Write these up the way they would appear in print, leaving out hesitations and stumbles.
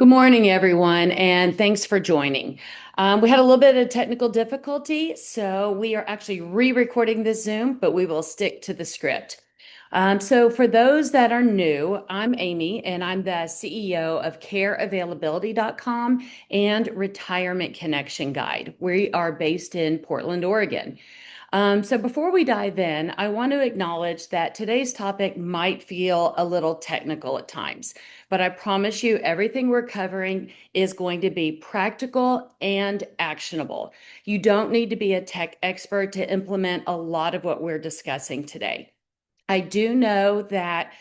Good morning, everyone, and thanks for joining. We had a little bit of technical difficulty, so we are actually re-recording this Zoom, but we will stick to the script. So for those that are new, I'm Amy, and I'm the CEO of CareAvailability.com and Retirement Connection Guide. We are based in Portland, Oregon. So before we dive in, I want to acknowledge that today's topic might feel a little technical at times, but I promise you everything we're covering is going to be practical and actionable. You don't need to be a tech expert to implement a lot of what we're discussing today. I do know that,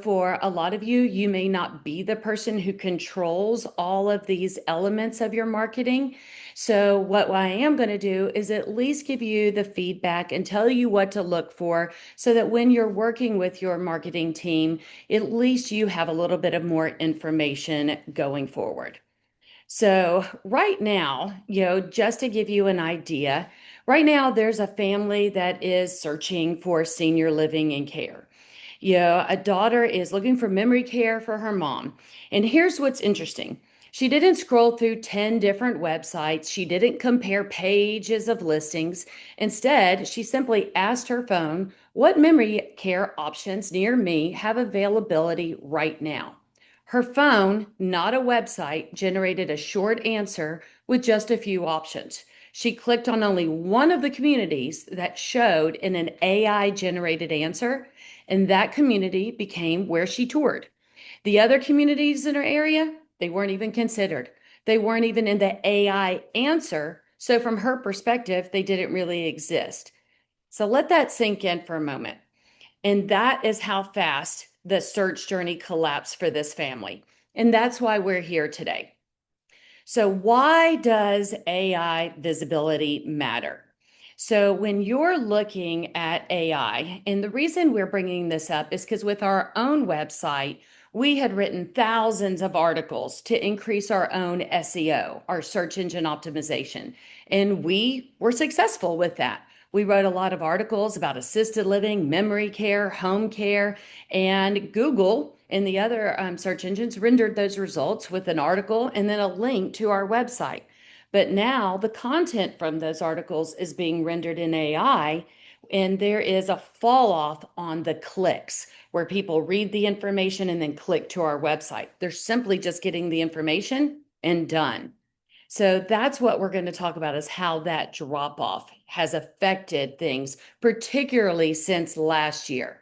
for a lot of you, you may not be the person who controls all of these elements of your marketing. So, what I am going to do is at least give you the feedback and tell you what to look for so that when you're working with your marketing team, at least you have a little bit of more information going forward. So, right now, just to give you an idea, right now there's a family that is searching for senior living and care. A daughter is looking for memory care for her mom. And here's what's interesting. She didn't scroll through 10 different websites. She didn't compare pages of listings. Instead, she simply asked her phone, what memory care options near me have availability right now? Her phone, not a website, generated a short answer with just a few options. She clicked on only one of the communities that showed in an AI generated answer, and that community became where she toured. The other communities in her area, they weren't even considered. They weren't even in the AI answer. So, from her perspective, they didn't really exist. So, let that sink in for a moment. And that is how fast the search journey collapsed for this family. And that's why we're here today. So, why does AI visibility matter? So, when you're looking at AI, and the reason we're bringing this up is because with our own website, we had written thousands of articles to increase our own SEO, our search engine optimization, and we were successful with that. We wrote a lot of articles about assisted living, memory care, home care, and Google and the other search engines rendered those results with an article and then a link to our website. But now the content from those articles is being rendered in AI, and there is a fall off on the clicks where people read the information and then click to our website. They're simply just getting the information and done. So that's what we're going to talk about is how that drop off has affected things, particularly since last year.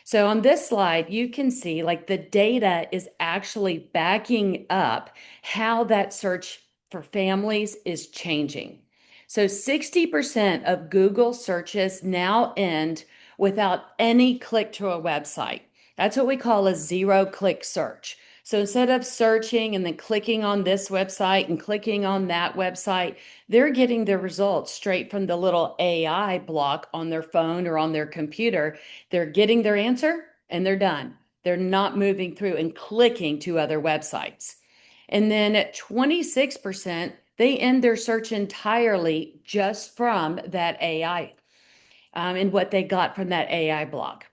So on this slide, you can see like the data is actually backing up how that search for families is changing. So 60% of Google searches now end without any click to a website. That's what we call a zero click search. So instead of searching and then clicking on this website and clicking on that website, they're getting the results straight from the little AI block on their phone or on their computer. They're getting their answer and they're done. They're not moving through and clicking to other websites. And then at 26%, they end their search entirely just from that AI and what they got from that AI block.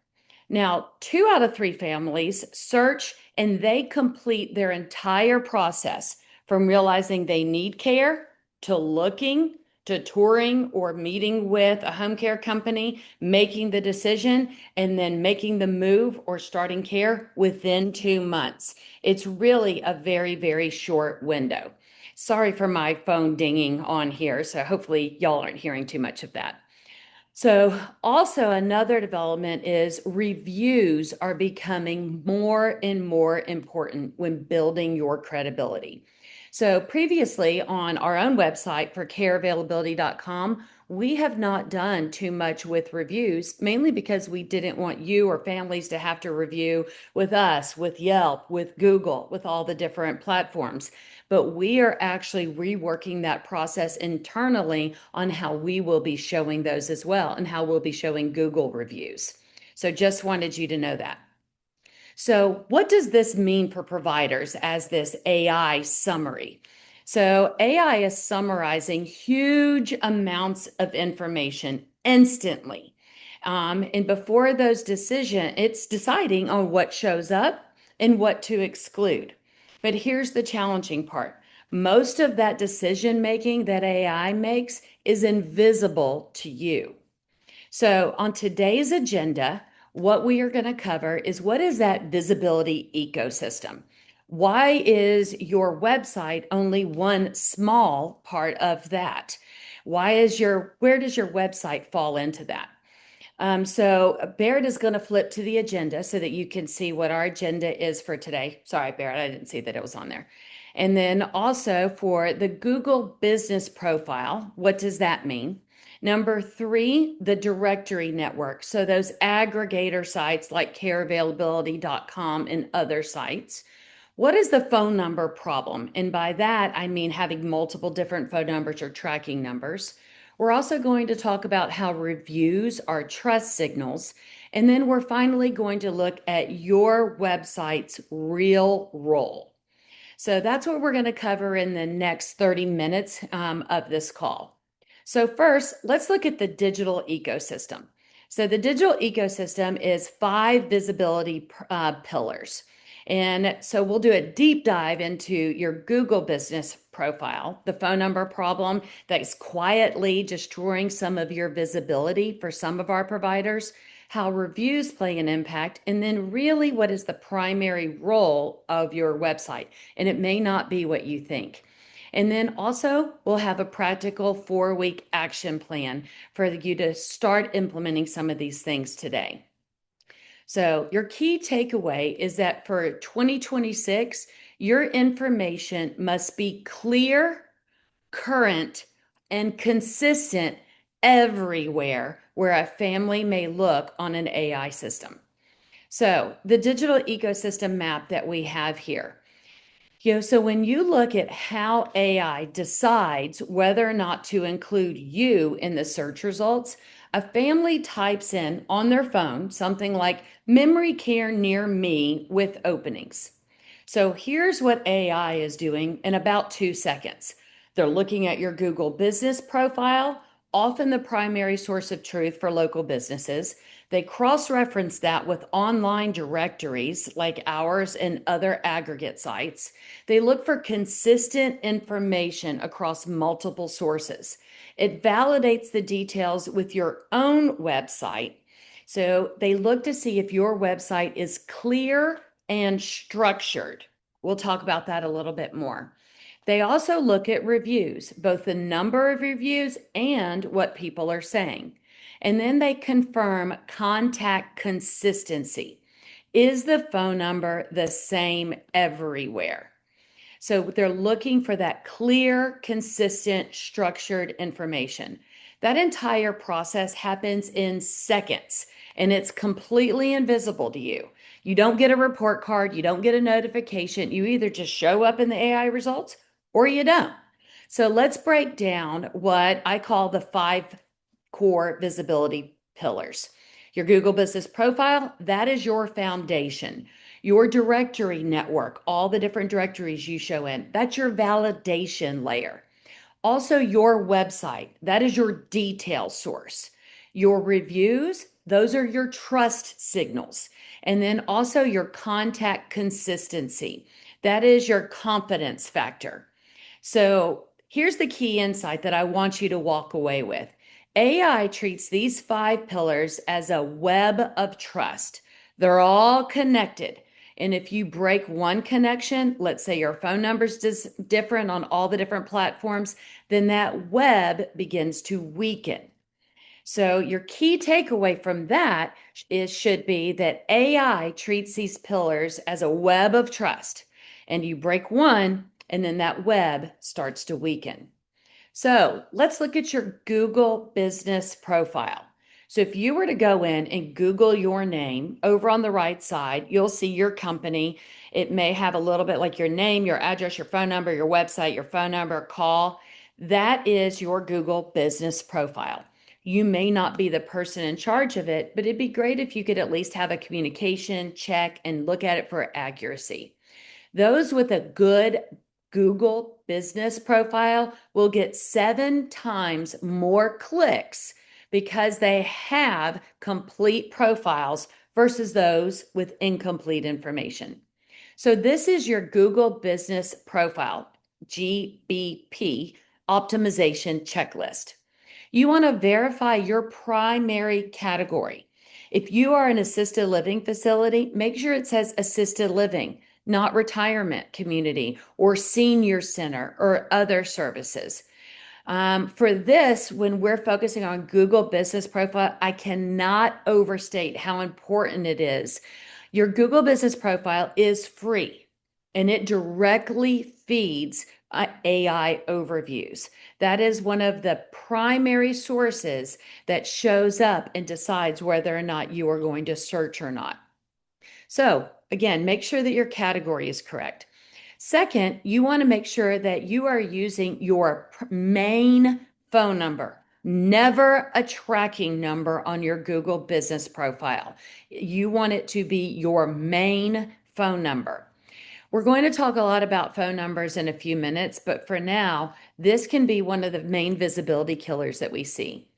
Now, 2 out of 3 families search and they complete their entire process from realizing they need care to looking to touring or meeting with a home care company, making the decision, and then making the move or starting care within 2 months. It's really a very, very short window. Sorry for my phone dinging on here, so hopefully y'all aren't hearing too much of that. So, also another development is reviews are becoming more and more important when building your credibility. So, previously on our own website for careavailability.com, we have not done too much with reviews, mainly because we didn't want you or families to have to review with us, with Yelp, with Google, with all the different platforms. But we are actually reworking that process internally on how we will be showing those as well and how we'll be showing Google reviews. So just wanted you to know that. So, what does this mean for providers as this AI summary? So, AI is summarizing huge amounts of information instantly. And before those decisions, it's deciding on what shows up and what to exclude. But here's the challenging part. Most of that decision making that AI makes is invisible to you. So, on today's agenda, what we are going to cover is what is that visibility ecosystem? Why is your website only one small part of that? Where does your website fall into that? So Barrett is going to flip to the agenda so that you can see what our agenda is for today. Sorry, Barrett, I didn't see that it was on there. And then also for the Google Business Profile, what does that mean? Number 3, the directory network. So those aggregator sites like careavailability.com and other sites. What is the phone number problem? And by that, I mean having multiple different phone numbers or tracking numbers. We're also going to talk about how reviews are trust signals. And then we're finally going to look at your website's real role. So that's what we're going to cover in the next 30 minutes of this call. So first, let's look at the digital ecosystem. So the digital ecosystem is 5 visibility pillars. And so we'll do a deep dive into your Google business profile, the phone number problem that is quietly destroying some of your visibility for some of our providers, how reviews play an impact, and then really what is the primary role of your website. And it may not be what you think. And then also, we'll have a practical 4-week action plan for you to start implementing some of these things today. So, your key takeaway is that for 2026, your information must be clear, current, and consistent everywhere where a family may look on an AI system. So, the digital ecosystem map that we have here. So when you look at how AI decides whether or not to include you in the search results, a family types in on their phone something like memory care near me with openings. So here's what AI is doing in about 2 seconds. They're looking at your Google business profile, often the primary source of truth for local businesses. They cross-reference that with online directories like ours and other aggregate sites. They look for consistent information across multiple sources. It validates the details with your own website. So they look to see if your website is clear and structured. We'll talk about that a little bit more. They also look at reviews, both the number of reviews and what people are saying. And then they confirm contact consistency. Is the phone number the same everywhere? So they're looking for that clear, consistent, structured information. That entire process happens in seconds and it's completely invisible to you. You don't get a report card, you don't get a notification. You either just show up in the AI results or you don't. So let's break down what I call the 5 core visibility pillars. Your Google Business Profile, that is your foundation. Your directory network, all the different directories you show in, that's your validation layer. Also, your website, that is your detail source. Your reviews, those are your trust signals. And then also your contact consistency, that is your confidence factor. So here's the key insight that I want you to walk away with. AI treats these 5 pillars as a web of trust. They're all connected. And if you break one connection, let's say your phone number's different on all the different platforms, then that web begins to weaken. So your key takeaway from that should be that AI treats these pillars as a web of trust. And you break one, and then that web starts to weaken. So let's look at your Google business profile. So if you were to go in and Google your name, over on the right side, you'll see your company. It may have a little bit like your name, your address, your phone number, your website, your phone number, call. That is your Google business profile. You may not be the person in charge of it, but it'd be great if you could at least have a communication check and look at it for accuracy. Those with a good Google business profile will get 7 times more clicks because they have complete profiles versus those with incomplete information. So this is your Google Business Profile, GBP, optimization checklist. You want to verify your primary category. If you are an assisted living facility, make sure it says assisted living, not retirement community or senior center or other services. For this, when we're focusing on Google Business Profile, I cannot overstate how important it is. Your Google Business Profile is free and it directly feeds AI overviews. That is one of the primary sources that shows up and decides whether or not you are going to search or not. So, again, make sure that your category is correct. Second, you want to make sure that you are using your main phone number, never a tracking number on your Google business profile. You want it to be your main phone number. We're going to talk a lot about phone numbers in a few minutes, but for now, this can be one of the main visibility killers that we see.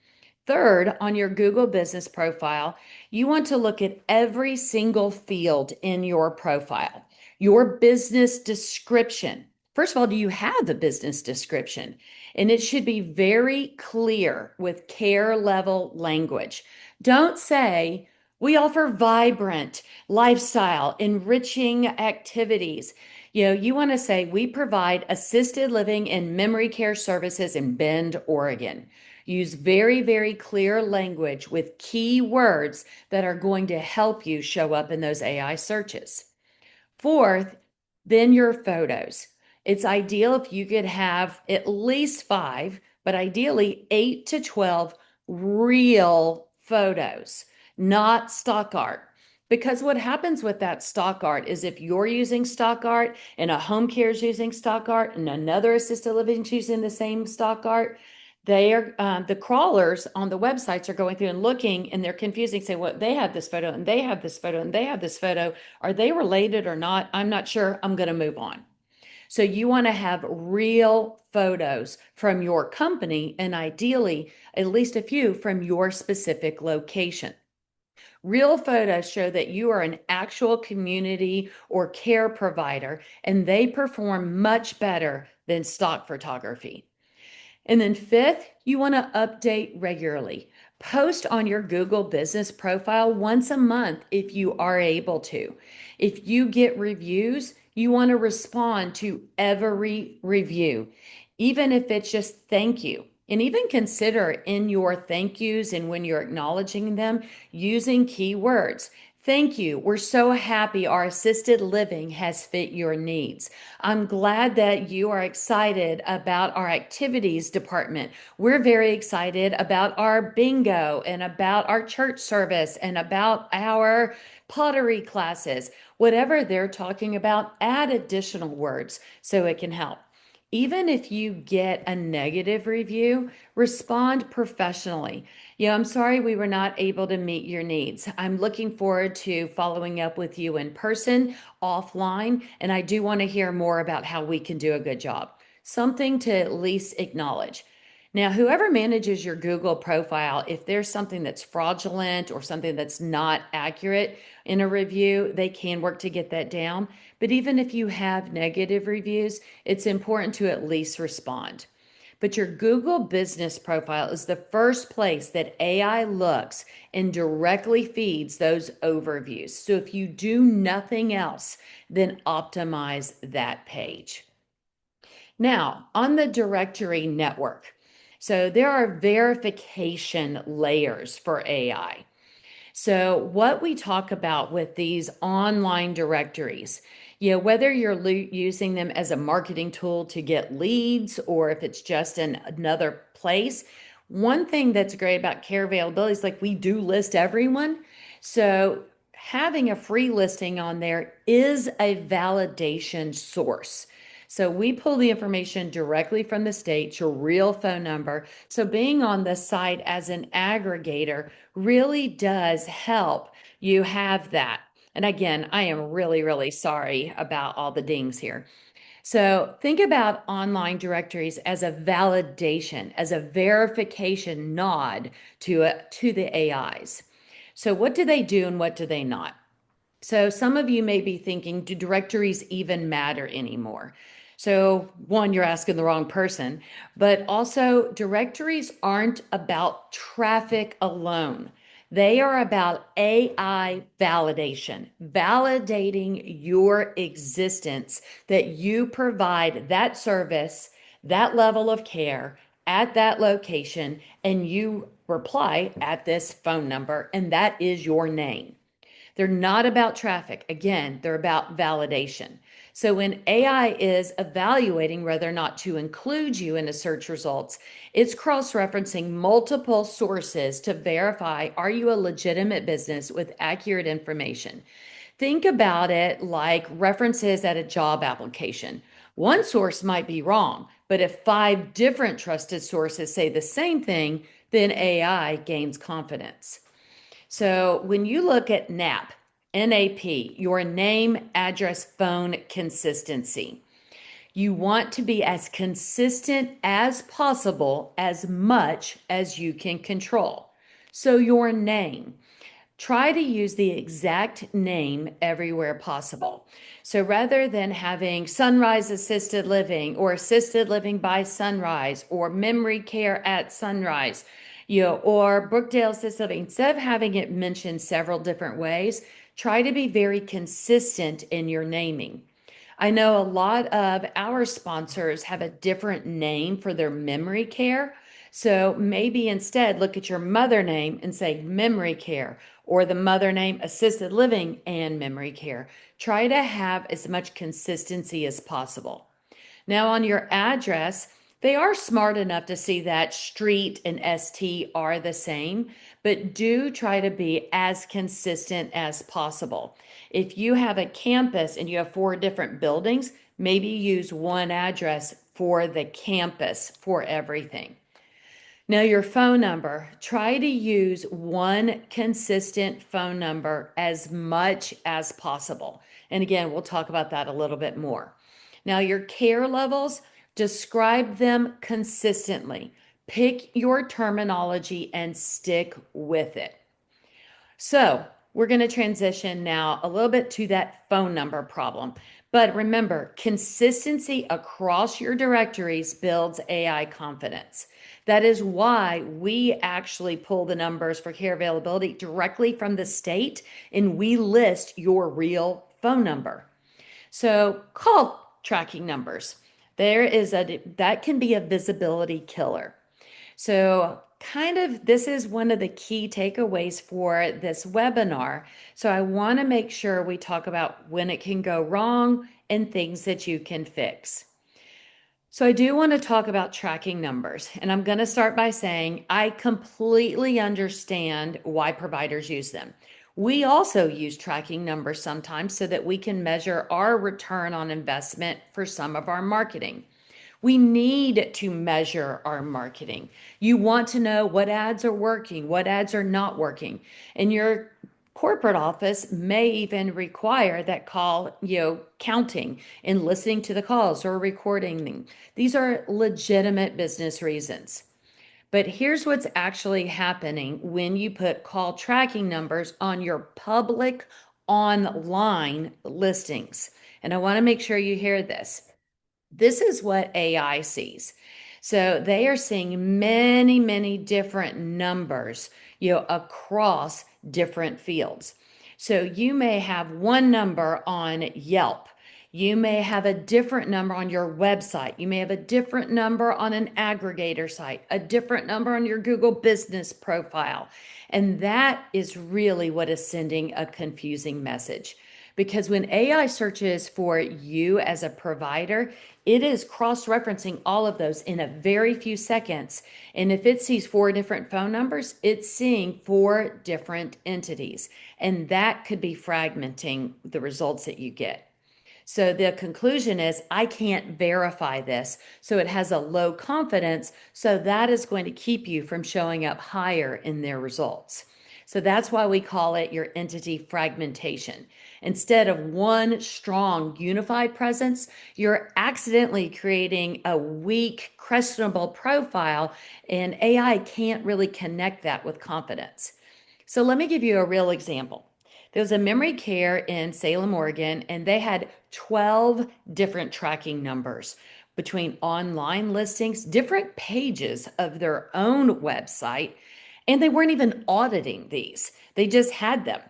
Third, on your Google business profile, you want to look at every single field in your profile. Your business description. First of all, do you have a business description? And it should be very clear with care level language. Don't say, we offer vibrant lifestyle, enriching activities. You want to say, we provide assisted living and memory care services in Bend, Oregon. Use very, very clear language with key words that are going to help you show up in those AI searches. Fourth, then your photos. It's ideal if you could have at least 5, but ideally 8 to 12 real photos, not stock art. Because what happens with that stock art is if you're using stock art and a home care is using stock art and another assisted living is using the same stock art, they are the crawlers on the websites are going through and looking and they're confusing, say, well, they have this photo and they have this photo and they have this photo. Are they related or not? I'm not sure. I'm going to move on. So you want to have real photos from your company and ideally at least a few from your specific location. Real photos show that you are an actual community or care provider and they perform much better than stock photography. And then fifth, you want to update regularly. Post on your Google business profile once a month if you are able to. If you get reviews, you want to respond to every review, even if it's just thank you. And even consider in your thank yous and when you're acknowledging them using keywords. Thank you. We're so happy our assisted living has fit your needs. I'm glad that you are excited about our activities department. We're very excited about our bingo and about our church service and about our pottery classes. Whatever they're talking about, add additional words so it can help. Even if you get a negative review, respond professionally. I'm sorry we were not able to meet your needs. I'm looking forward to following up with you in person, offline, and I do want to hear more about how we can do a good job. Something to at least acknowledge. Now, whoever manages your Google profile, if there's something that's fraudulent or something that's not accurate in a review, they can work to get that down. But even if you have negative reviews, it's important to at least respond. But your Google business profile is the first place that AI looks and directly feeds those overviews. So if you do nothing else, then optimize that page. Now, on the directory network, so there are verification layers for AI. So what we talk about with these online directories, whether you're using them as a marketing tool to get leads or if it's just another place, one thing that's great about care availability is like we do list everyone. So having a free listing on there is a validation source. So we pull the information directly from the state, your real phone number. So being on the site as an aggregator really does help you have that. And again, I am really, really sorry about all the dings here. So think about online directories as a validation, as a verification nod to the AIs. So what do they do and what do they not? So some of you may be thinking, do directories even matter anymore? So one, you're asking the wrong person, but also directories aren't about traffic alone. They are about AI validation, validating your existence, that you provide that service, that level of care at that location, and you reply at this phone number, and that is your name. They're not about traffic. Again, they're about validation. So when AI is evaluating whether or not to include you in a search results, it's cross-referencing multiple sources to verify, are you a legitimate business with accurate information? Think about it like references at a job application. One source might be wrong, but if five different trusted sources say the same thing, then AI gains confidence. So when you look at NAP, your name, address, phone consistency, you want to be as consistent as possible, as much as you can control. So your name, try to use the exact name everywhere possible. So rather than having Sunrise Assisted Living or Assisted Living by Sunrise or Memory Care at Sunrise, or Brookdale Assisted Living, instead of having it mentioned several different ways, try to be very consistent in your naming. I know a lot of our sponsors have a different name for their memory care. So maybe instead look at your mother name and say memory care, or the mother name assisted living and memory care. Try to have as much consistency as possible. Now, on your address, they are smart enough to see that street and ST are the same, but do try to be as consistent as possible. If you have a campus and you have four different buildings, maybe use one address for the campus for everything. Now, your phone number, try to use one consistent phone number as much as possible. And again, we'll talk about that a little bit more. Now, your care levels, describe them consistently. Pick your terminology and stick with it. So, we're going to transition now a little bit to that phone number problem. But remember, consistency across your directories builds AI confidence. That is why we actually pull the numbers for care availability directly from the state and we list your real phone number. So, call tracking numbers. That can be a visibility killer. So, this is one of the key takeaways for this webinar. So, I want to make sure we talk about when it can go wrong and things that you can fix. So, I do want to talk about tracking numbers, and I'm going to start by saying I completely understand why providers use them. We also use tracking numbers sometimes so that we can measure our return on investment for some of our marketing. We need to measure our marketing. You want to know what ads are working, what ads are not working. And your corporate office may even require that call, counting and listening to the calls or recording them. These are legitimate business reasons. But here's what's actually happening when you put call tracking numbers on your public online listings. And I want to make sure you hear this. This is what AI sees. So they are seeing many, many different numbers, across different fields. So you may have one number on Yelp. You may have a different number on your website. You may have a different number on an aggregator site, a different number on your Google business profile. And that is really what is sending a confusing message. Because when AI searches for you as a provider, it is cross-referencing all of those in a very few seconds. And if it sees four different phone numbers, it's seeing four different entities. And that could be fragmenting the results that you get. So the conclusion is, I can't verify this. So it has a low confidence. So that is going to keep you from showing up higher in their results. So that's why we call it your entity fragmentation. Instead of one strong unified presence, you're accidentally creating a weak, questionable profile, and AI can't really connect that with confidence. So let me give you a real example. There was a memory care in Salem, Oregon, and they had 12 different tracking numbers between online listings, different pages of their own website, and they weren't even auditing these. They just had them.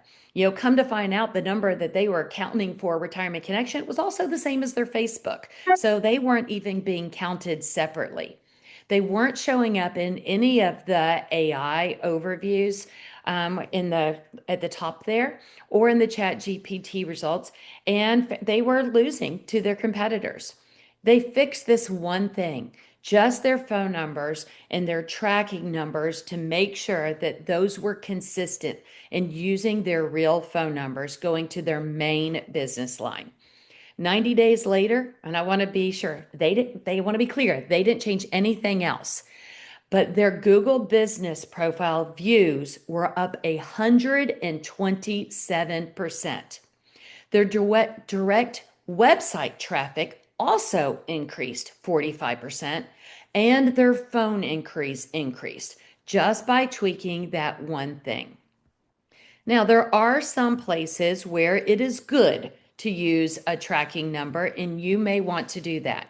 Come to find out the number that they were counting for Retirement Connection was also the same as their Facebook. So they weren't even being counted separately. They weren't showing up in any of the AI overviews at the top there or in the Chat GPT results, and they were losing to their competitors. They fixed this one thing, just their phone numbers and their tracking numbers, to make sure that those were consistent in using their real phone numbers going to their main business line. 90 days later, and I want to be sure, they want to be clear, they didn't change anything else. But their Google business profile views were up 127%. Their direct website traffic also increased 45%, and their phone increased just by tweaking that one thing. Now, there are some places where it is good to use a tracking number, and you may want to do that.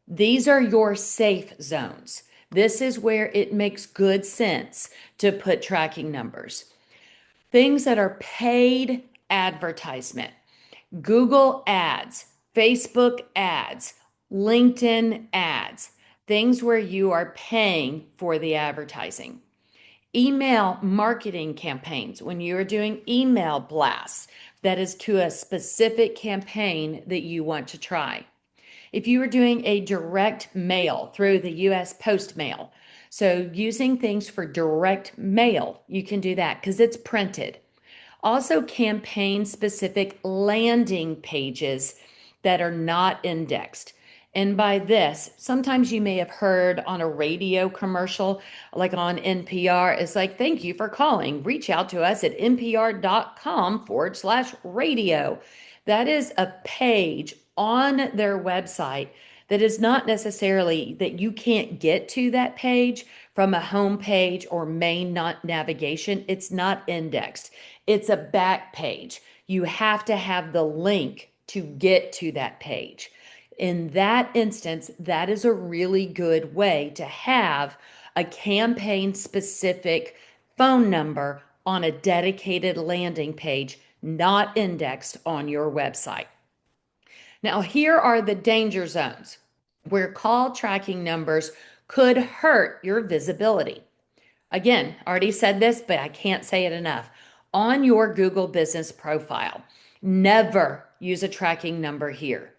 These are your safe zones. This is where it makes good sense to put tracking numbers. Things that are paid advertisement, Google ads, Facebook ads, LinkedIn ads, things where you are paying for the advertising. Email marketing campaigns, when you're doing email blasts, that is to a specific campaign that you want to try. If you are doing a direct mail through the US Post Mail, so using things for direct mail, you can do that because it's printed. Also, campaign specific landing pages that are not indexed. And by this, sometimes you may have heard on a radio commercial, like on NPR, it's like, thank you for calling. Reach out to us at npr.com/radio. That is a page on their website that is not necessarily that you can't get to that page from a home page or main navigation. It's not indexed. It's a back page. You have to have the link to get to that page. In that instance, that is a really good way to have a campaign specific phone number on a dedicated landing page, not indexed on your website. Now, here are the danger zones where call tracking numbers could hurt your visibility. Again, already said this, but I can't say it enough. On your Google business profile, never use a tracking number here.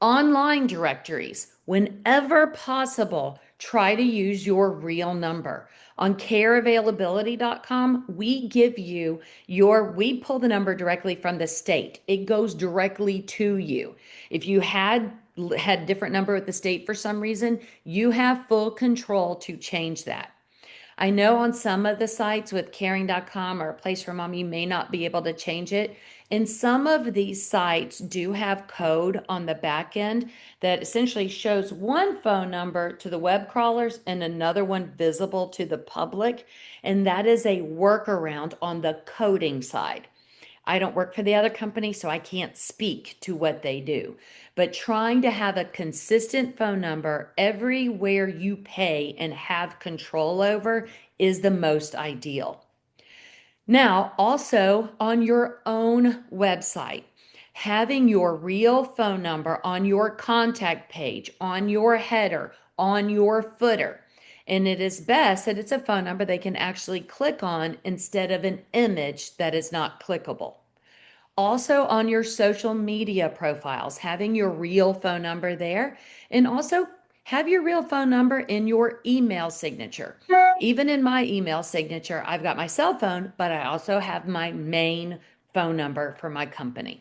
Online directories, whenever possible, try to use your real number. On careavailability.com, we pull the number directly from the state. It goes directly to you. If you had a different number with the state for some reason, you have full control to change that. I know on some of the sites with caring.com or a place for mom, you may not be able to change it. And some of these sites do have code on the back end that essentially shows one phone number to the web crawlers and another one visible to the public. And that is a workaround on the coding side. I don't work for the other company, so I can't speak to what they do. But trying to have a consistent phone number everywhere you pay and have control over is the most ideal. Now, also on your own website, having your real phone number on your contact page, on your header, on your footer. And it is best that it's a phone number they can actually click on instead of an image that is not clickable. Also on your social media profiles, having your real phone number there, and also have your real phone number in your email signature. Even in my email signature, I've got my cell phone, but I also have my main phone number for my company.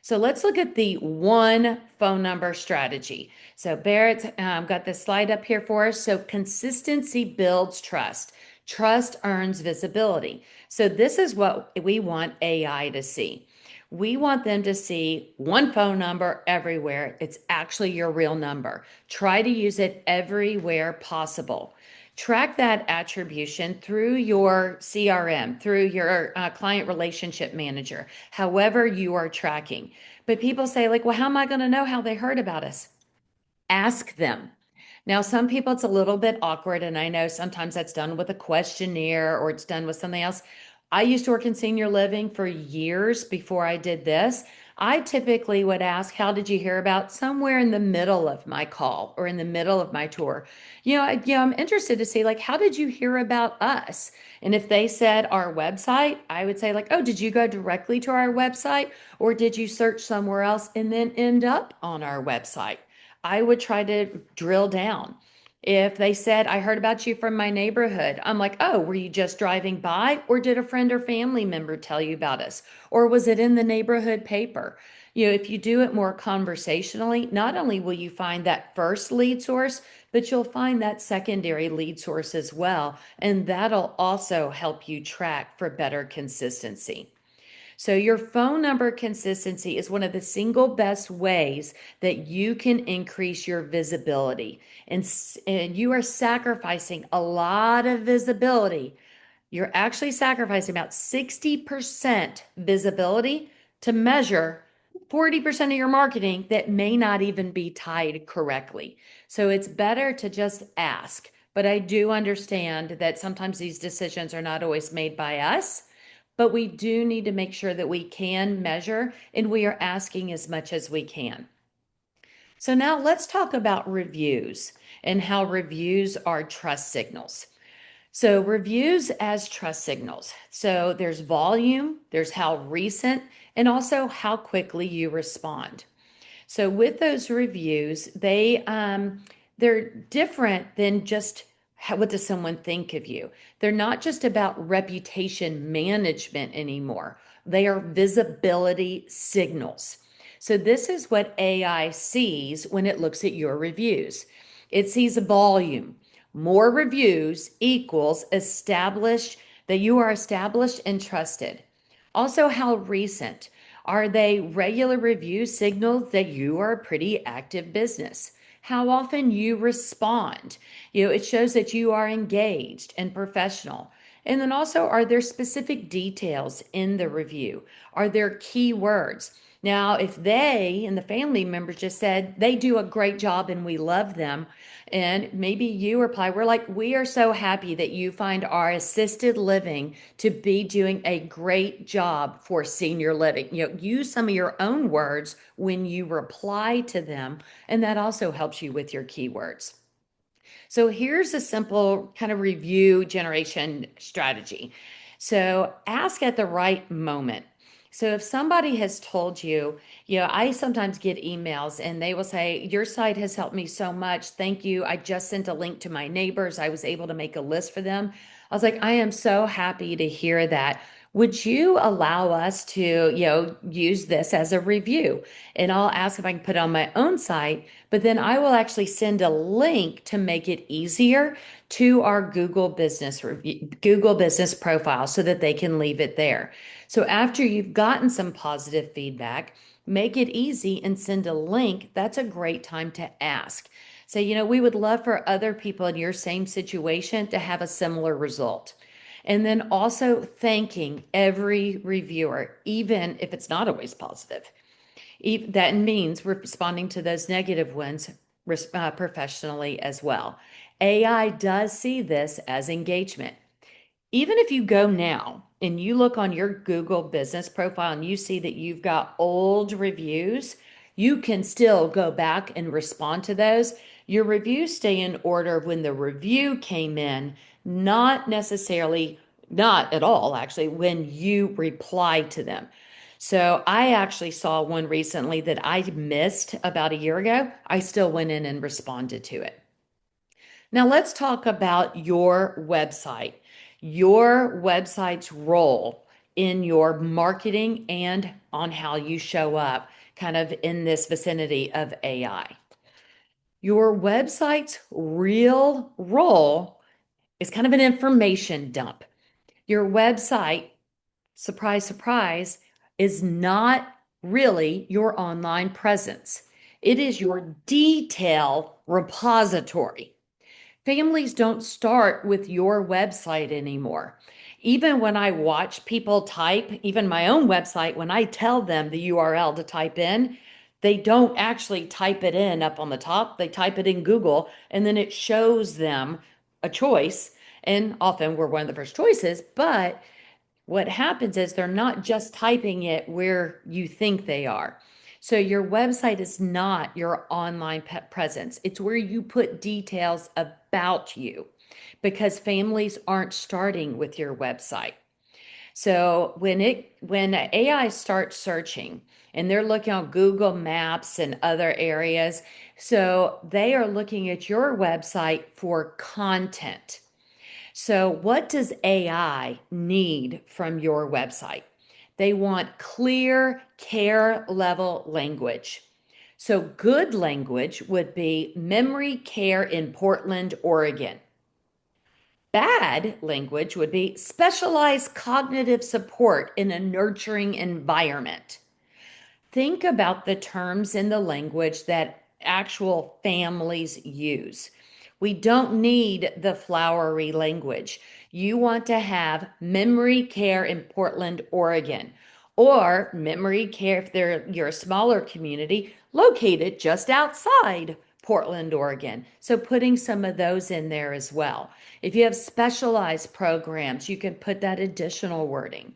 So let's look at the one phone number strategy. So Barrett's got this slide up here for us. So consistency builds trust. Trust earns visibility. So this is what we want AI to see. We want them to see one phone number everywhere. It's actually your real number. Try to use it everywhere possible. Track that attribution through your CRM, through your client relationship manager, however you are tracking. But people say, like, well, how am I going to know how they heard about us? Ask them. Now, some people it's a little bit awkward, and I know sometimes that's done with a questionnaire or it's done with something else. I used to work in senior living for years before I did this. I typically would ask, how did you hear about somewhere in the middle of my call or in the middle of my tour? I'm interested to see, like, how did you hear about us? And if they said our website, I would say, like, oh, did you go directly to our website or did you search somewhere else and then end up on our website? I would try to drill down. If they said, I heard about you from my neighborhood, I'm like, oh, were you just driving by? Or did a friend or family member tell you about us? Or was it in the neighborhood paper? If you do it more conversationally, not only will you find that first lead source, but you'll find that secondary lead source as well. And that'll also help you track for better consistency. So, your phone number consistency is one of the single best ways that you can increase your visibility. And you are sacrificing a lot of visibility. You're actually sacrificing about 60% visibility to measure 40% of your marketing that may not even be tied correctly. So, it's better to just ask. But I do understand that sometimes these decisions are not always made by us, but we do need to make sure that we can measure and we are asking as much as we can. So now let's talk about reviews and how reviews are trust signals. So reviews as trust signals. So there's volume, there's how recent, and also how quickly you respond. So with those reviews, they're different than just what does someone think of you. They're not just about reputation management anymore. They are visibility signals. So this is what AI sees when it looks at your reviews. It sees a volume. More reviews equals established that you are established and trusted. Also, how recent. Are they regular reviews signals that you are a pretty active business? How often you respond? It shows that you are engaged and professional. And then also, are there specific details in the review? Are there keywords? Now, if they and the family members just said they do a great job and we love them, and maybe you reply, we're like, we are so happy that you find our assisted living to be doing a great job for senior living. Use some of your own words when you reply to them, and that also helps you with your keywords. So here's a simple kind of review generation strategy. So ask at the right moment. So if somebody has told you, I sometimes get emails and they will say, your site has helped me so much. Thank you. I just sent a link to my neighbors. I was able to make a list for them. I was like, I am so happy to hear that. Would you allow us to, use this as a review? And I'll ask if I can put it on my own site, but then I will actually send a link to make it easier to our Google Business review, Google Business profile so that they can leave it there. So after you've gotten some positive feedback, make it easy and send a link. That's a great time to ask. Say, we would love for other people in your same situation to have a similar result. And then also thanking every reviewer, even if it's not always positive. That means responding to those negative ones professionally as well. AI does see this as engagement. Even if you go now and you look on your Google business profile and you see that you've got old reviews, you can still go back and respond to those. Your reviews stay in order when the review came in, not necessarily, not at all, actually, when you reply to them. So I actually saw one recently that I missed about a year ago. I still went in and responded to it. Now let's talk about your website's role in your marketing and on how you show up kind of in this vicinity of AI. Your website's real role is kind of an information dump. Your website, surprise, surprise, is not really your online presence. It is your detail repository. Families don't start with your website anymore. Even when I watch people type, even my own website, when I tell them the URL to type in, they don't actually type it in up on the top. They type it in Google and then it shows them a choice. And often we're one of the first choices, but what happens is they're not just typing it where you think they are. So your website is not your online presence. It's where you put details about you because families aren't starting with your website. So when AI starts searching and they're looking on Google Maps and other areas, so they are looking at your website for content. So, what does AI need from your website? They want clear care level language. So, good language would be memory care in Portland, Oregon. Bad language would be specialized cognitive support in a nurturing environment. Think about the terms in the language that actual families use. We don't need the flowery language. You want to have memory care in Portland, Oregon, or memory care if you're a smaller community located just outside Portland, Oregon. So putting some of those in there as well. If you have specialized programs, you can put that additional wording.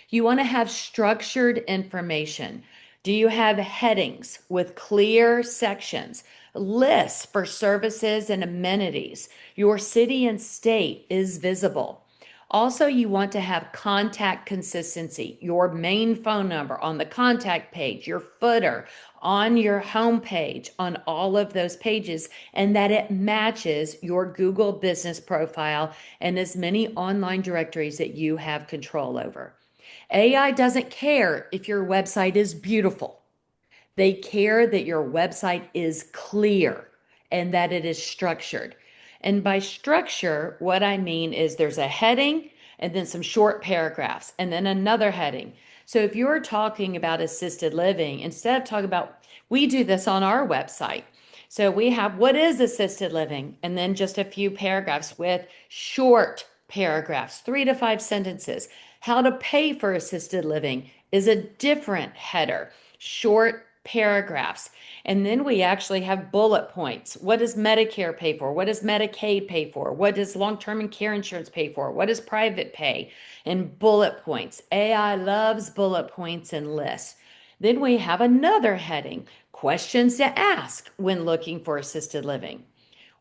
You want to have structured information. Do you have headings with clear sections, lists for services and amenities? Your city and state is visible. Also, you want to have contact consistency, your main phone number on the contact page, your footer, on your home page, on all of those pages, and that it matches your Google business profile and as many online directories that you have control over. AI doesn't care if your website is beautiful. They care that your website is clear and that it is structured. And by structure, what I mean is there's a heading and then some short paragraphs and then another heading. So if you're talking about assisted living, instead of talking about, we do this on our website. So we have what is assisted living and then just a few paragraphs with short paragraphs, 3 to 5 sentences. How to pay for assisted living is a different header, short paragraphs. And then we actually have bullet points. What does Medicare pay for? What does Medicaid pay for? What does long-term and care insurance pay for? What does private pay? And bullet points. AI loves bullet points and lists. Then we have another heading, questions to ask when looking for assisted living.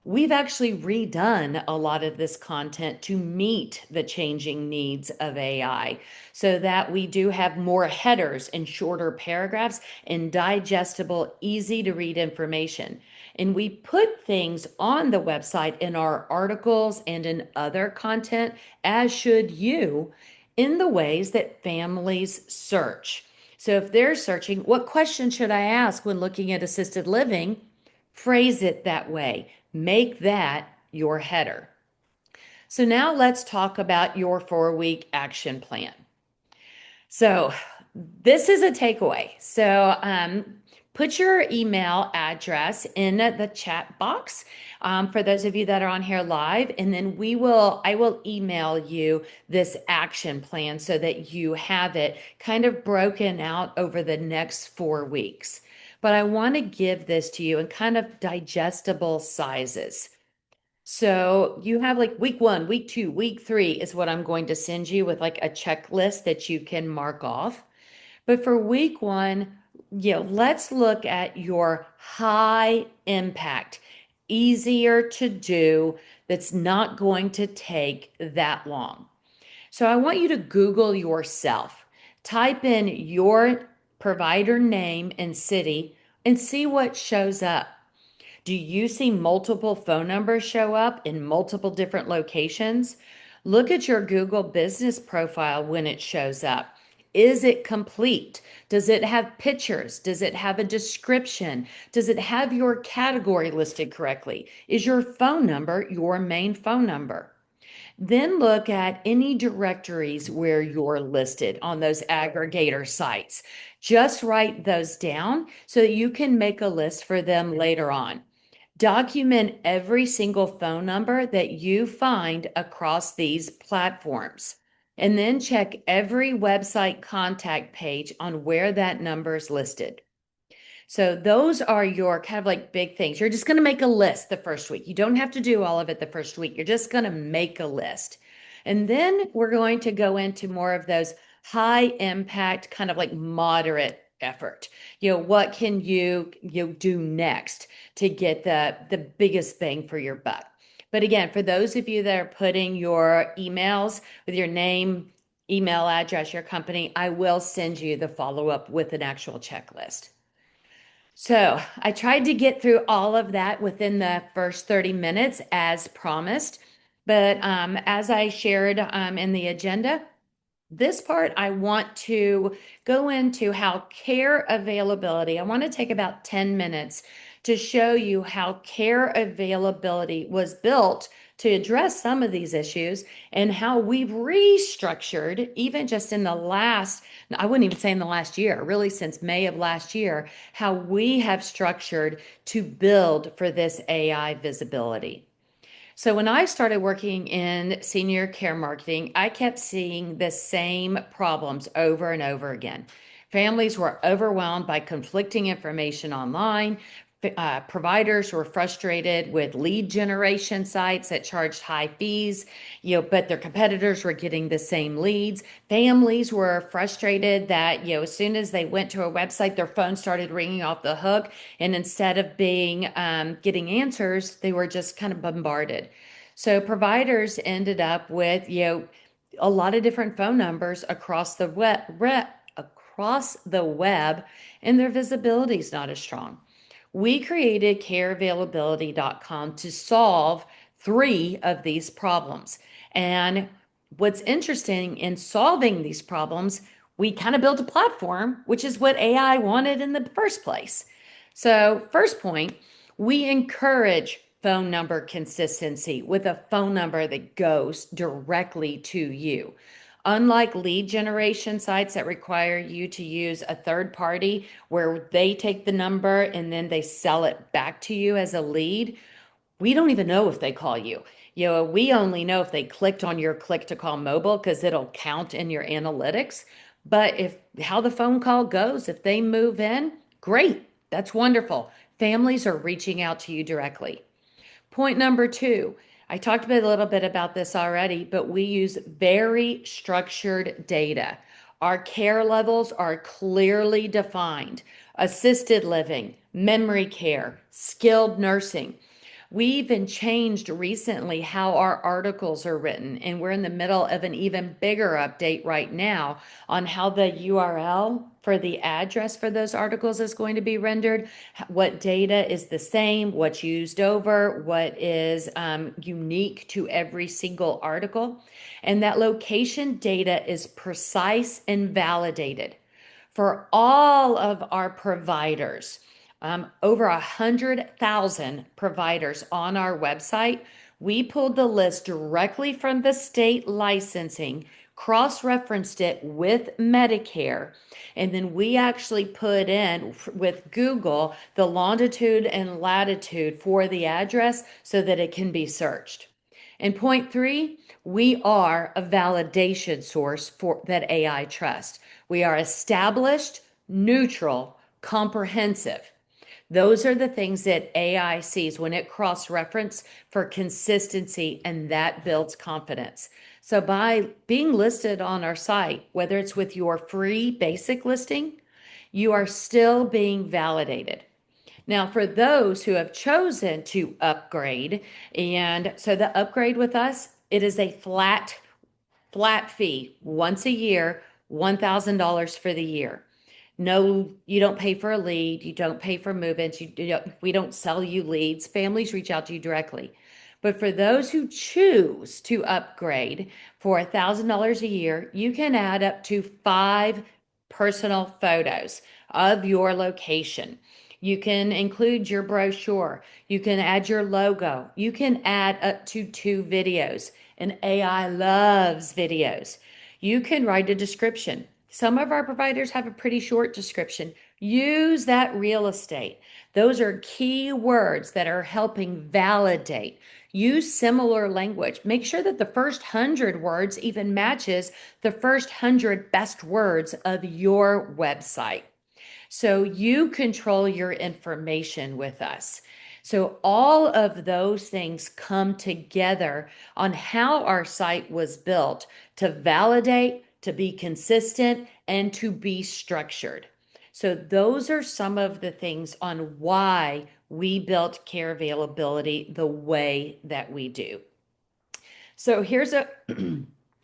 We've actually redone a lot of this content to meet the changing needs of AI so that we do have more headers and shorter paragraphs and digestible, easy to read information. And we put things on the website in our articles and in other content, as should you, in the ways that families search. So if they're searching, what question should I ask when looking at assisted living? Phrase it that way. Make that your header. So now let's talk about your 4-week action plan. So this is a takeaway. So put your email address in the chat box for those of you that are on here live, and then I will email you this action plan so that you have it kind of broken out over the next 4 weeks. But I want to give this to you in kind of digestible sizes. So you have like week 1, week 2, week 3 is what I'm going to send you with like a checklist that you can mark off. But for week 1, let's look at your high impact, easier to do, that's not going to take that long. So I want you to Google yourself. Type in your provider name and city and see what shows up. Do you see multiple phone numbers show up in multiple different locations? Look at your Google business profile when it shows up. Is it complete? Does it have pictures? Does it have a description? Does it have your category listed correctly? Is your phone number your main phone number? Then look at any directories where you're listed on those aggregator sites. Just write those down so that you can make a list for them later on. Document every single phone number that you find across these platforms. And then check every website contact page on where that number is listed. So those are your kind of like big things. You're just going to make a list the first week. You don't have to do all of it the first week. You're just going to make a list. And then we're going to go into more of those high impact, kind of like moderate effort. What can you do next to get the biggest bang for your buck? But again, for those of you that are putting your emails with your name, email address, your company, I will send you the follow-up with an actual checklist. So I tried to get through all of that within the first 30 minutes as promised. But as I shared in the agenda, this part I want to go into how care availability. I want to take about 10 minutes to show you how care availability was built to address some of these issues and how we've restructured, even just in the last, I wouldn't even say in the last year, really since May of last year, how we have structured to build for this AI visibility. So when I started working in senior care marketing, I kept seeing the same problems over and over again. Families were overwhelmed by conflicting information online. Providers were frustrated with lead generation sites that charged high fees, but their competitors were getting the same leads. Families were frustrated that, as soon as they went to a website, their phone started ringing off the hook, and instead of being getting answers, they were just kind of bombarded. So providers ended up with, a lot of different phone numbers across the web, and their visibility is not as strong. We created careavailability.com to solve 3 of these problems. And what's interesting in solving these problems, we kind of built a platform, which is what AI wanted in the first place. So, first point, we encourage phone number consistency with a phone number that goes directly to you. Unlike lead generation sites that require you to use a third party where they take the number and then they sell it back to you as a lead, we don't even know if they call you. We only know if they clicked on your click to call mobile because it'll count in your analytics. But if how the phone call goes, if they move in, great. That's wonderful. Families are reaching out to you directly. Point number 2, I talked a little bit about this already, but we use very structured data. Our care levels are clearly defined. Assisted living, memory care, skilled nursing. We even changed recently how our articles are written, and we're in the middle of an even bigger update right now on how the URL for the address for those articles is going to be rendered, what data is the same, what's used over, what is unique to every single article. And that location data is precise and validated for all of our providers. Over 100,000 providers on our website. We pulled the list directly from the state licensing, cross-referenced it with Medicare, and then we actually put in with Google the longitude and latitude for the address so that it can be searched. And point 3, we are a validation source for that AI trust. We are established, neutral, comprehensive. Those are the things that AI sees when it cross-reference for consistency, and that builds confidence. So by being listed on our site, whether it's with your free basic listing, you are still being validated. Now, for those who have chosen to upgrade, and so the upgrade with us, it is a flat fee once a year, $1,000 for the year. No, you don't pay for a lead. You don't pay for move-ins. We don't sell you leads. Families reach out to you directly. But for those who choose to upgrade for $1,000 a year, you can add up to 5 personal photos of your location. You can include your brochure. You can add your logo. You can add up to 2 videos. And AI loves videos. You can write a description. Some of our providers have a pretty short description. Use that real estate. Those are key words that are helping validate. Use similar language. Make sure that the first 100 words even matches the first 100 best words of your website. So you control your information with us. So all of those things come together on how our site was built to validate, to be consistent, and to be structured. So those are some of the things on why we built care availability the way that we do. So here's a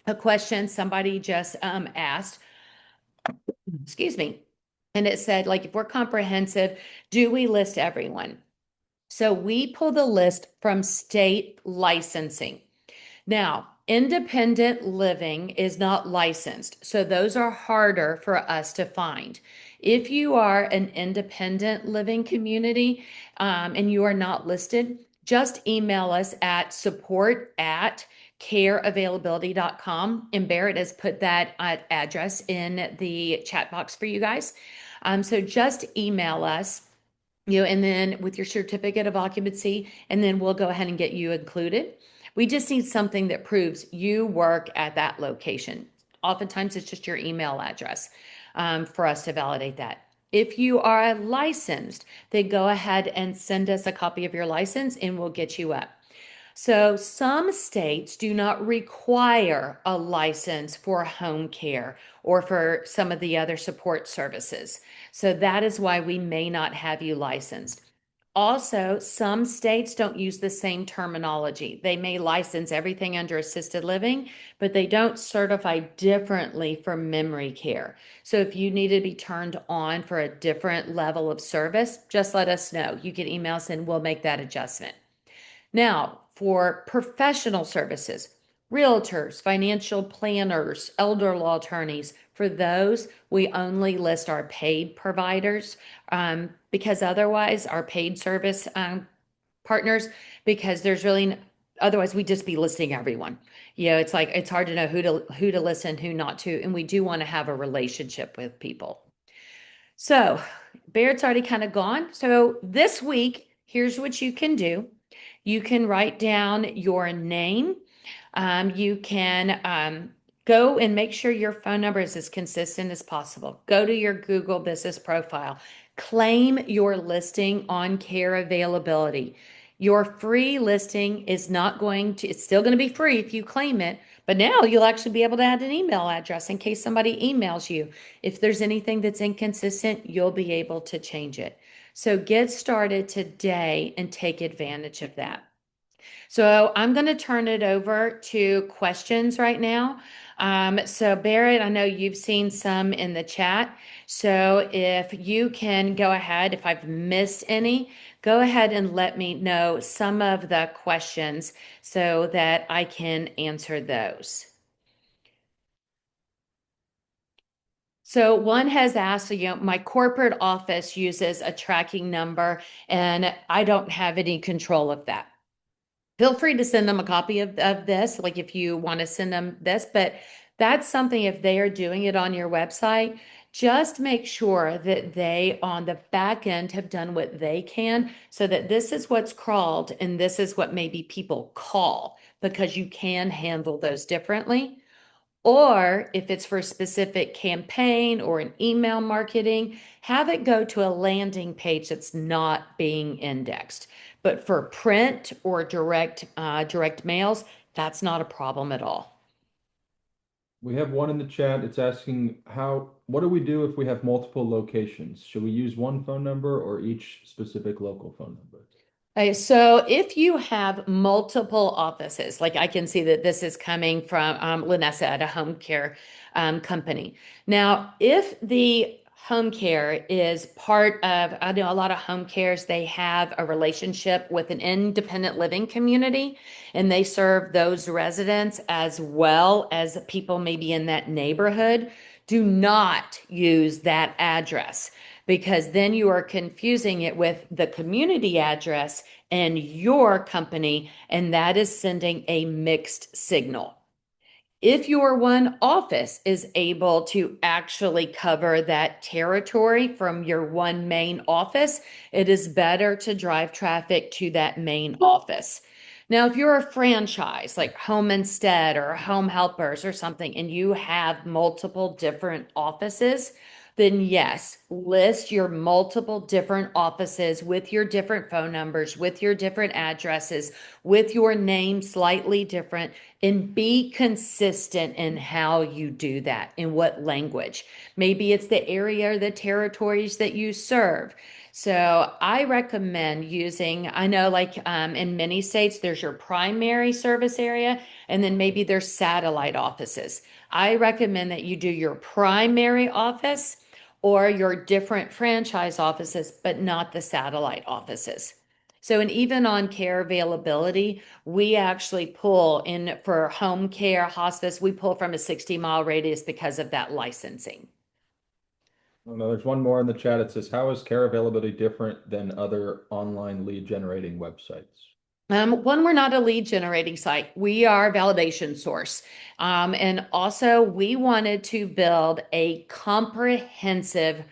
a question somebody just asked, excuse me. And it said, like, if we're comprehensive, do we list everyone? So we pull the list from state licensing. Now, independent living is not licensed, so those are harder for us to find. If you are an independent living community and you are not listed, just email us at support@careavailability.com. And Barrett has put that address in the chat box for you guys. So just email us, and then with your certificate of occupancy, and then we'll go ahead and get you included. We just need something that proves you work at that location. Oftentimes, it's just your email address for us to validate that. If you are licensed, then go ahead and send us a copy of your license and we'll get you up. So some states do not require a license for home care or for some of the other support services. So that is why we may not have you licensed. Also, some states don't use the same terminology. They may license everything under assisted living, but they don't certify differently for memory care. So if you need to be turned on for a different level of service, just let us know. You can email us and we'll make that adjustment. Now, for professional services, realtors, financial planners, elder law attorneys, for those, we only list our paid providers because otherwise, our paid service partners, because there's really, otherwise we'd just be listing everyone. It's like, it's hard to know who to listen, who not to, and we do want to have a relationship with people. So Barrett's already kind of gone. So this week, here's what you can do. You can write down your name. You can go and make sure your phone number is as consistent as possible. Go to your Google business profile. Claim your listing on care availability. Your free listing is not going to, it's still going to be free if you claim it, but now you'll actually be able to add an email address in case somebody emails you. If there's anything that's inconsistent, you'll be able to change it. So get started today and take advantage of that. So I'm going to turn it over to questions right now. So Barrett, I know you've seen some in the chat. So if you can go ahead, if I've missed any, go ahead and let me know some of the questions so that I can answer those. So one has asked, my corporate office uses a tracking number and I don't have any control of that. Feel free to send them a copy of this, like if you want to send them this, but that's something, if they are doing it on your website, just make sure that they on the back end have done what they can so that this is what's crawled and this is what maybe people call, because you can handle those differently. Or if it's for a specific campaign or an email marketing, have it go to a landing page that's not being indexed. But for print or direct mails, that's not a problem at all. We have one in the chat. It's asking what do we do if we have multiple locations? Should we use one phone number or each specific local phone number? Okay, so if you have multiple offices, like I can see that this is coming from Lanessa at a home care company. Now, if the home care is part of, I know a lot of home cares, they have a relationship with an independent living community and they serve those residents as well as people maybe in that neighborhood. Do not use that address, because then you are confusing it with the community address and your company, and that is sending a mixed signal. If your one office is able to actually cover that territory from your one main office, it is better to drive traffic to that main office. Now, if you're a franchise like Home Instead or Home Helpers or something, and you have multiple different offices, then yes, list your multiple different offices with your different phone numbers, with your different addresses, with your name slightly different, and be consistent in how you do that, in what language. Maybe it's the area or the territories that you serve. So I recommend using, I know like in many states, there's your primary service area, and then maybe there's satellite offices. I recommend that you do your primary office or your different franchise offices, but not the satellite offices. So, and even on care availability, we actually pull in for home care, hospice, we pull from a 60-mile radius because of that licensing. Oh, no, there's one more in the chat. It says, how is care availability different than other online lead generating websites? One, we're not a lead generating site. We are a validation source. And also, we wanted to build a comprehensive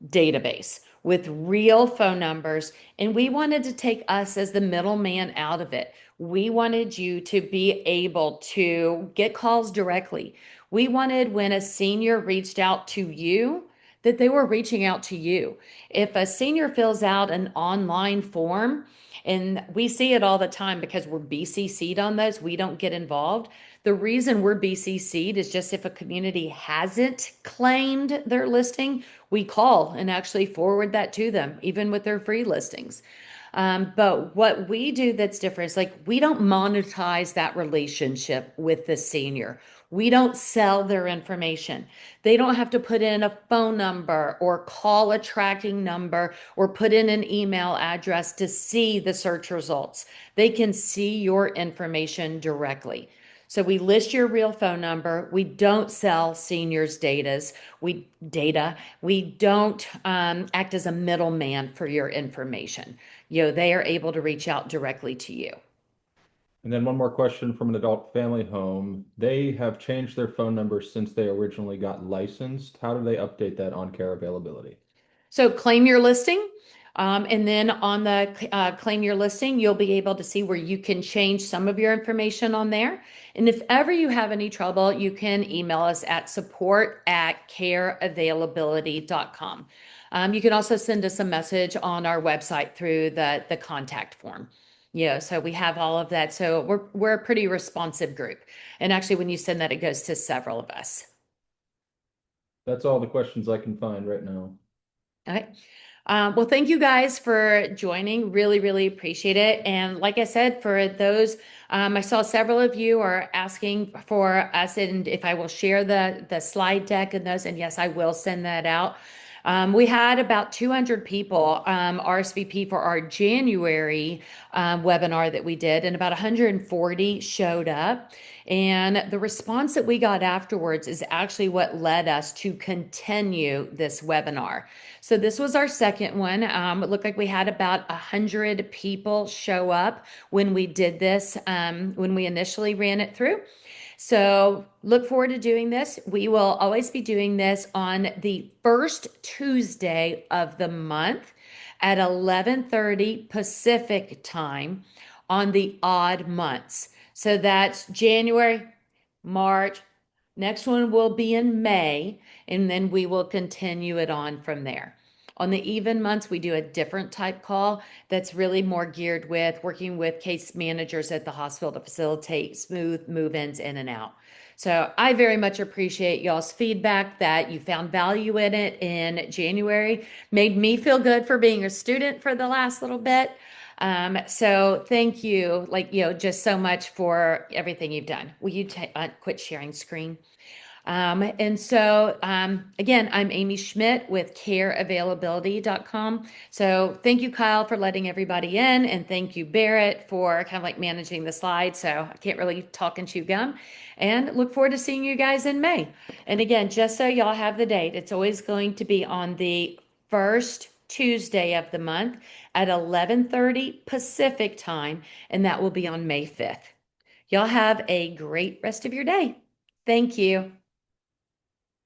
database with real phone numbers, and we wanted to take us as the middleman out of it. We wanted you to be able to get calls directly. We wanted when a senior reached out to you, that they were reaching out to you. If a senior fills out an online form, and we see it all the time because we're BCC'd on those, we don't get involved. The reason we're BCC'd is just if a community hasn't claimed their listing, we call and actually forward that to them, even with their free listings. But what we do that's different is like we don't monetize that relationship with the senior. We don't sell their information. They don't have to put in a phone number or call a tracking number or put in an email address to see the search results. They can see your information directly. So we list your real phone number. We don't sell seniors' data. We don't act as a middleman for your information. They are able to reach out directly to you. And then one more question from an adult family home. They have changed their phone number since they originally got licensed. How do they update that on care availability? So claim your listing. And then on the claim your listing, you'll be able to see where you can change some of your information on there. And if ever you have any trouble, you can email us at support@careavailability.com. You can also send us a message on our website through the contact form. Yeah, so we have all of that. So we're a pretty responsive group. And actually, when you send that, it goes to several of us. That's all the questions I can find right now. Okay. Well, thank you guys for joining. Really, really appreciate it. And like I said, for those, I saw several of you are asking for us and if I will share the slide deck and those. And yes, I will send that out. We had about 200 people RSVP for our January webinar that we did, and about 140 showed up. And the response that we got afterwards is actually what led us to continue this webinar. So this was our second one. It looked like we had about 100 people show up when we did this, when we initially ran it through. So look forward to doing this. We will always be doing this on the first Tuesday of the month at 11:30 Pacific time on the odd months. So that's January, March. Next one will be in May, and then we will continue it on from there. On the even months, we do a different type call that's really more geared with working with case managers at the hospital to facilitate smooth move-ins in and out. So I very much appreciate y'all's feedback that you found value in it in January. Made me feel good for being a student for the last little bit. So thank you, just so much for everything you've done. Will you quit sharing screen? Again, I'm Amy Schmidt with careavailability.com. So thank you, Kyle, for letting everybody in. And thank you, Barrett, for kind of like managing the slides. So I can't really talk and chew gum. And look forward to seeing you guys in May. And again, just so y'all have the date, it's always going to be on the first Tuesday of the month at 11:30 Pacific time. And that will be on May 5th. Y'all have a great rest of your day. Thank you.